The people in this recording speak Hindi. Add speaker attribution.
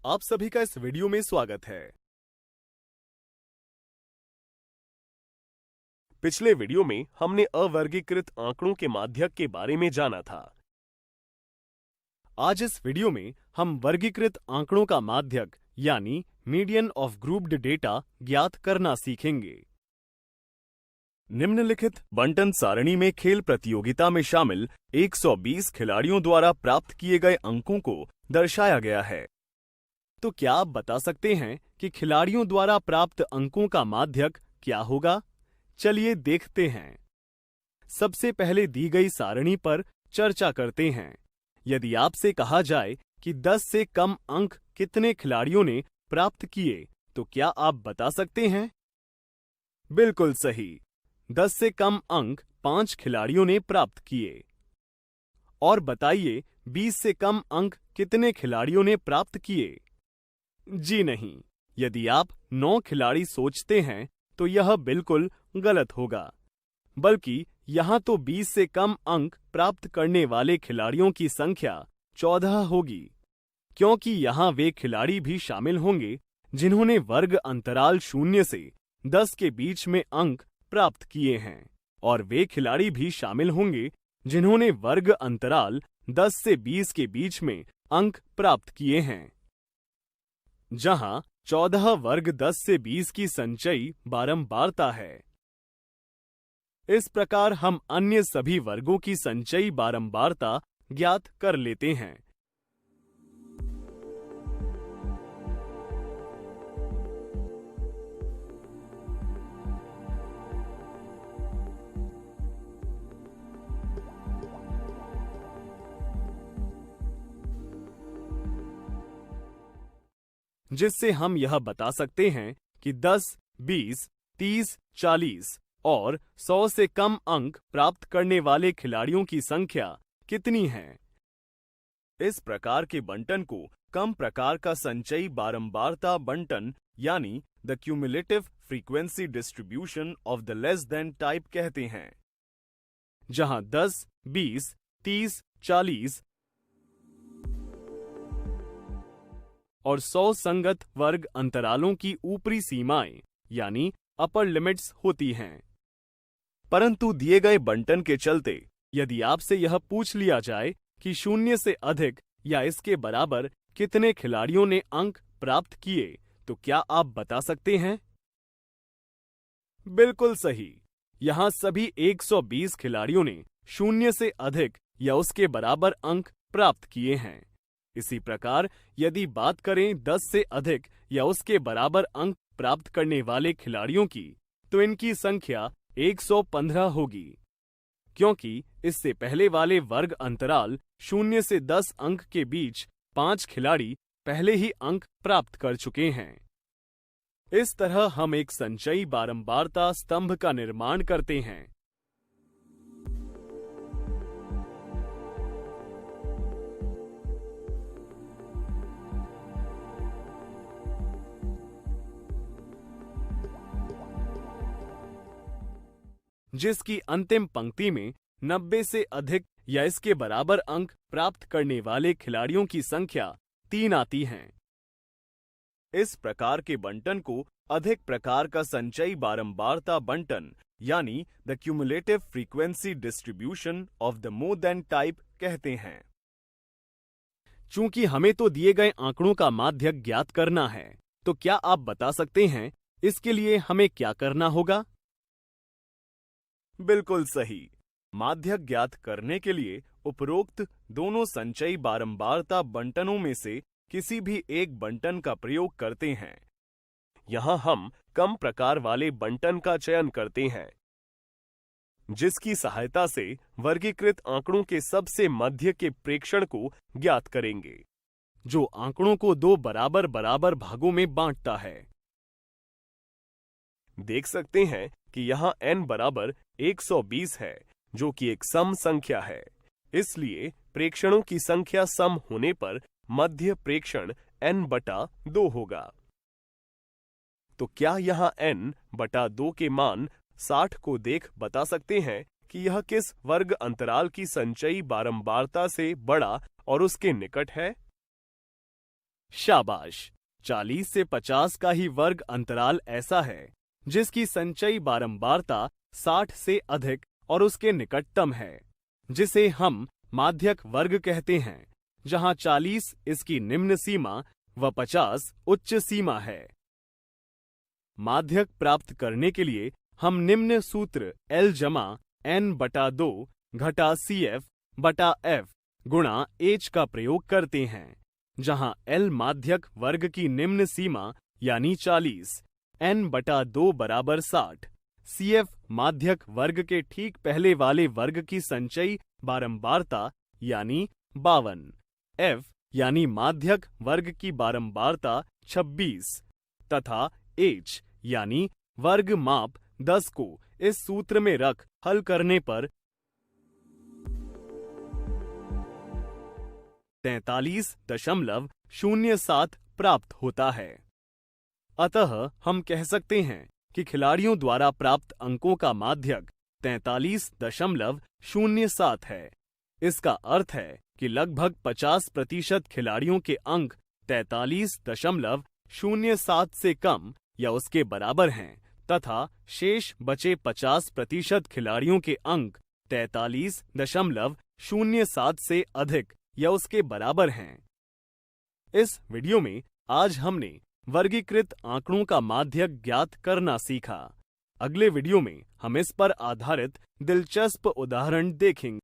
Speaker 1: आप सभी का इस वीडियो में स्वागत है। पिछले वीडियो में हमने अवर्गीकृत आंकड़ों के माध्यक के बारे में जाना था। आज इस वीडियो में हम वर्गीकृत आंकड़ों का माध्यक यानी मीडियन ऑफ ग्रुप्ड डेटा ज्ञात करना सीखेंगे। निम्नलिखित बंटन सारणी में खेल प्रतियोगिता में शामिल 120 खिलाड़ियों द्वारा प्राप्त किए गए अंकों को दर्शाया गया है। तो क्या आप बता सकते हैं कि खिलाड़ियों द्वारा प्राप्त अंकों का माध्यक क्या होगा? चलिए देखते हैं। सबसे पहले दी गई सारणी पर चर्चा करते हैं। यदि आपसे कहा जाए कि 10 से कम अंक कितने खिलाड़ियों ने प्राप्त किए, तो क्या आप बता सकते हैं? बिल्कुल सही, 10 से कम अंक 5 खिलाड़ियों ने प्राप्त किए। और बताइए 20 से कम अंक कितने खिलाड़ियों ने प्राप्त किए? जी नहीं, यदि आप 9 खिलाड़ी सोचते हैं तो यह बिल्कुल गलत होगा, बल्कि यहां तो 20 से कम अंक प्राप्त करने वाले खिलाड़ियों की संख्या 14 होगी, क्योंकि यहां वे खिलाड़ी भी शामिल होंगे जिन्होंने वर्ग अंतराल 0 से 10 के बीच में अंक प्राप्त किए हैं, और वे खिलाड़ी भी शामिल होंगे जिन्होंने वर्ग अंतराल 10 से 20 के बीच में अंक प्राप्त किए हैं। जहां 14 वर्ग 10 से 20 की संचयी बारंबारता है। इस प्रकार हम अन्य सभी वर्गों की संचयी बारंबारता ज्ञात कर लेते हैं। जिससे हम यह बता सकते हैं कि 10, 20, 30, 40 और 100 से कम अंक प्राप्त करने वाले खिलाड़ियों की संख्या कितनी है। इस प्रकार के बंटन को कम प्रकार का संचयी बारंबारता बंटन यानी the cumulative frequency distribution of the less than type कहते हैं, जहां 10, 20, 30, 40 और 100 संगत वर्ग अंतरालों की ऊपरी सीमाएं यानी अपर लिमिट्स होती हैं। परंतु दिए गए बंटन के चलते यदि आपसे यह पूछ लिया जाए कि 0 से अधिक या इसके बराबर कितने खिलाड़ियों ने अंक प्राप्त किए, तो क्या आप बता सकते हैं? बिल्कुल सही, यहां सभी 120 खिलाड़ियों ने 0 से अधिक या उसके बराबर अंक प्राप्त किए हैं। इसी प्रकार यदि बात करें 10 से अधिक या उसके बराबर अंक प्राप्त करने वाले खिलाड़ियों की, तो इनकी संख्या 115 होगी, क्योंकि इससे पहले वाले वर्ग अंतराल 0 से 10 अंक के बीच 5 खिलाड़ी पहले ही अंक प्राप्त कर चुके हैं। इस तरह हम एक संचयी बारंबारता स्तंभ का निर्माण करते हैं। जिसकी अंतिम पंक्ति में 90 से अधिक या इसके बराबर अंक प्राप्त करने वाले खिलाड़ियों की संख्या 3 आती है। इस प्रकार के बंटन को अधिक प्रकार का संचयी बारंबारता बंटन यानी the cumulative frequency distribution of the more than type कहते हैं। चूंकि हमें तो दिए गए आंकड़ों का माध्यक ज्ञात करना है, तो क्या आप बता सकते हैं इसके लिए हमें क्या करना होगा? बिल्कुल सही, माध्यक ज्ञात करने के लिए उपरोक्त दोनों संचयी बारंबारता बंटनों में से किसी भी एक बंटन का प्रयोग करते हैं। यहां हम कम प्रकार वाले बंटन का चयन करते हैं, जिसकी सहायता से वर्गीकृत आंकड़ों के सबसे मध्य के प्रेक्षण को ज्ञात करेंगे, जो आंकड़ों को 2 बराबर बराबर भागों में बांटता है। देख सकते हैं कि यहाँ n बराबर 120 है, जो कि एक सम संख्या है। इसलिए प्रेक्षणों की संख्या सम होने पर मध्य प्रेक्षण n/2 होगा। तो क्या यहाँ n/2 के मान 60 को देख बता सकते हैं कि यह किस वर्ग अंतराल की संचयी बारंबारता से बड़ा और उसके निकट है? शाबाश। 40 से 50 का ही वर्ग अंतराल ऐसा है जिसकी संचयी बारंबारता 60 से अधिक और उसके निकटतम है, जिसे हम माध्यक वर्ग कहते हैं, जहां 40 इसकी निम्न सीमा व 50 उच्च सीमा है। माध्यक प्राप्त करने के लिए हम निम्न सूत्र L जमा n/2 घटा CF बटा F गुणा H का प्रयोग करते हैं, जहां L माध्यक वर्ग की निम्न सीमा यानी 40, n/2 बराबर 60, CF माध्यक वर्ग के ठीक पहले वाले वर्ग की संचयी बारंबारता यानी 52, F यानी माध्यक वर्ग की बारंबारता 26 तथा H यानी वर्ग माप 10 को इस सूत्र में रख हल करने पर 43.07 प्राप्त होता है। अतः हम कह सकते हैं कि खिलाड़ियों द्वारा प्राप्त अंकों का माध्यक 43.07 है। इसका अर्थ है कि लगभग 50% खिलाड़ियों के अंक 43.07 से कम या उसके बराबर हैं तथा शेष बचे 50% खिलाड़ियों के अंक 43.07 से अधिक या उसके बराबर हैं। इस वीडियो में आज हमने वर्गीकृत आंकड़ों का माध्यक ज्ञात करना सीखा। अगले वीडियो में हम इस पर आधारित दिलचस्प उदाहरण देखेंगे।